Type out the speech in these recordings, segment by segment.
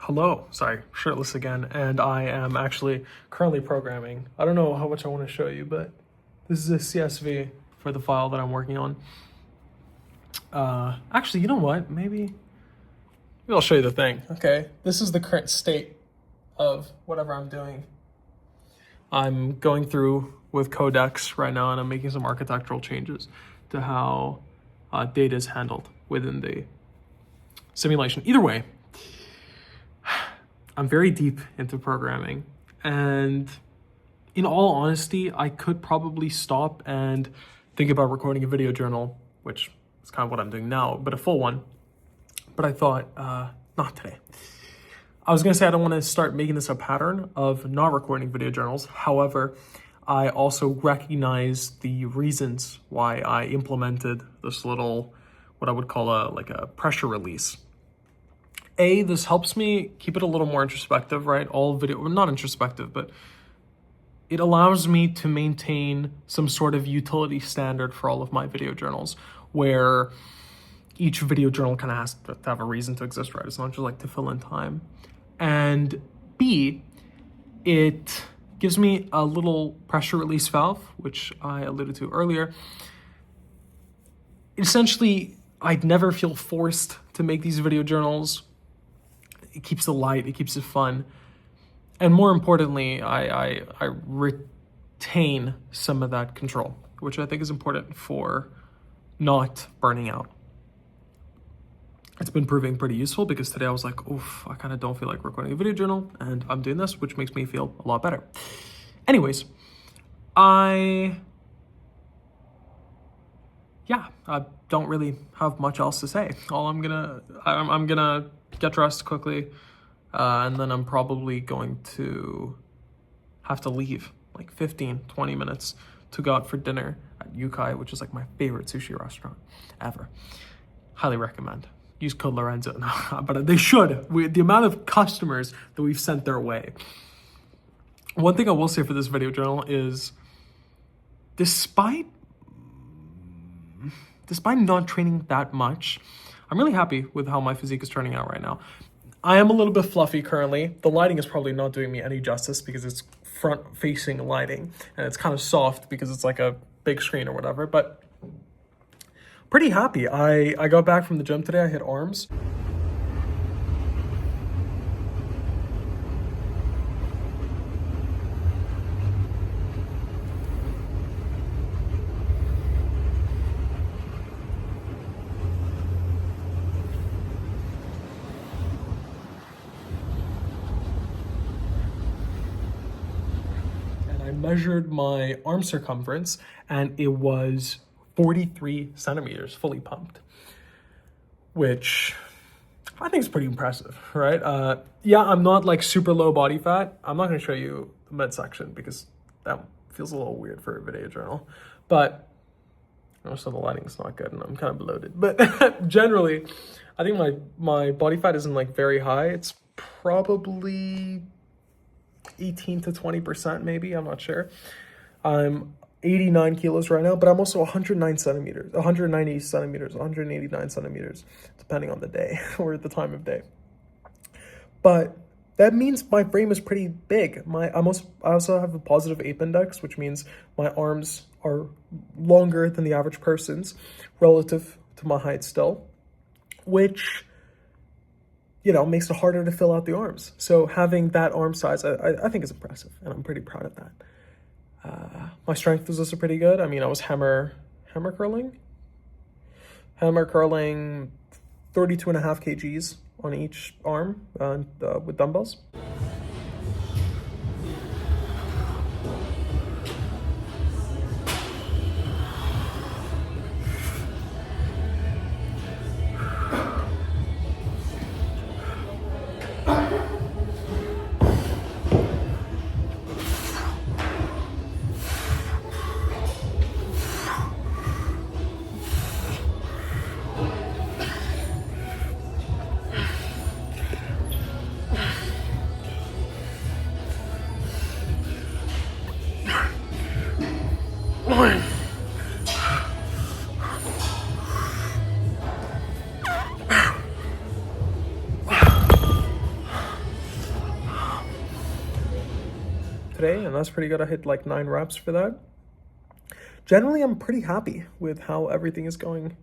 Hello, sorry, shirtless again, and I am actually currently programming. I don't know how much I want to show you, but this is a CSV for the file that I'm working on. Actually, you know what? Maybe I'll show you the thing. Okay, this is the current state of whatever I'm doing. I'm going through with Codex right now, and I'm making some architectural changes to how data is handled within the simulation. Either way, I'm very deep into programming, and in all honesty, I could probably stop and think about recording a video journal, which is kind of what I'm doing now, but a full one. But I thought, not today. I was gonna say I don't wanna start making this a pattern of not recording video journals. However, I also recognize the reasons why I implemented this little, what I would call a pressure release. This helps me keep it a little more introspective, right? Not introspective, but it allows me to maintain some sort of utility standard for all of my video journals, where each video journal kind of has to have a reason to exist, right? It's not just like to fill in time. And B, it gives me a little pressure release valve, which I alluded to earlier. Essentially, I'd never feel forced to make these video journals. It keeps it light, it keeps it fun. And more importantly, I retain some of that control, which I think is important for not burning out. It's been proving pretty useful because today I was like, oof, I kind of don't feel like recording a video journal, and I'm doing this, which makes me feel a lot better. Anyways, I don't really have much else to say. I'm gonna get dressed quickly, and then I'm probably going to have to leave like 15-20 minutes to go out for dinner at Yukai, which is like my favorite sushi restaurant ever. Highly recommend. Use code Lorenzo. No, but they should. The amount of customers that we've sent their way. One thing I will say for this video journal is, despite not training that much, I'm really happy with how my physique is turning out right now. I am a little bit fluffy currently. The lighting is probably not doing me any justice because it's front-facing lighting, and it's kind of soft because it's like a big screen or whatever, but pretty happy. I got back from the gym today. I hit arms. I measured my arm circumference, and it was 43 centimeters fully pumped, which I think is pretty impressive, right? Yeah, I'm not like super low body fat. I'm not going to show you the midsection because that feels a little weird for a video journal, but also the lighting's not good and I'm kind of bloated. But generally, I think my body fat isn't like very high. It's probably 18 to 20% maybe, I'm not sure. I'm 89 kilos right now, but I'm also 189 centimeters, 189 centimeters, depending on the day or the time of day. But that means my frame is pretty big. I also have a positive ape index, which means my arms are longer than the average person's relative to my height still, which, you know, makes it harder to fill out the arms. So having that arm size, I think is impressive, and I'm pretty proud of that. My strength was also pretty good. I mean, I was hammer curling 32.5 kgs on each arm with dumbbells. today, and that's pretty good. I hit like 9 reps for that. Generally, I'm pretty happy with how everything is going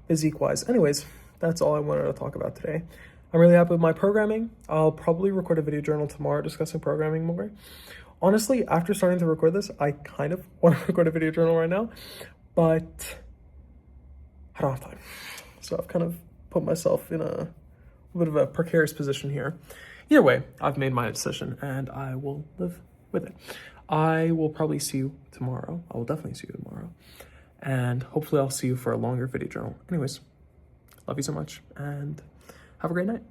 physique-wise. Anyways, that's all I wanted to talk about today. I'm really happy with my programming. I'll probably record a video journal tomorrow discussing programming more. Honestly, after starting to record this, I kind of want to record a video journal right now, but I don't have time. So I've kind of put myself in a bit of a precarious position here. Either way, I've made my decision and I will live with it. I will probably see you tomorrow. I will definitely see you tomorrow. And hopefully I'll see you for a longer video journal. Anyways, love you so much and have a great night.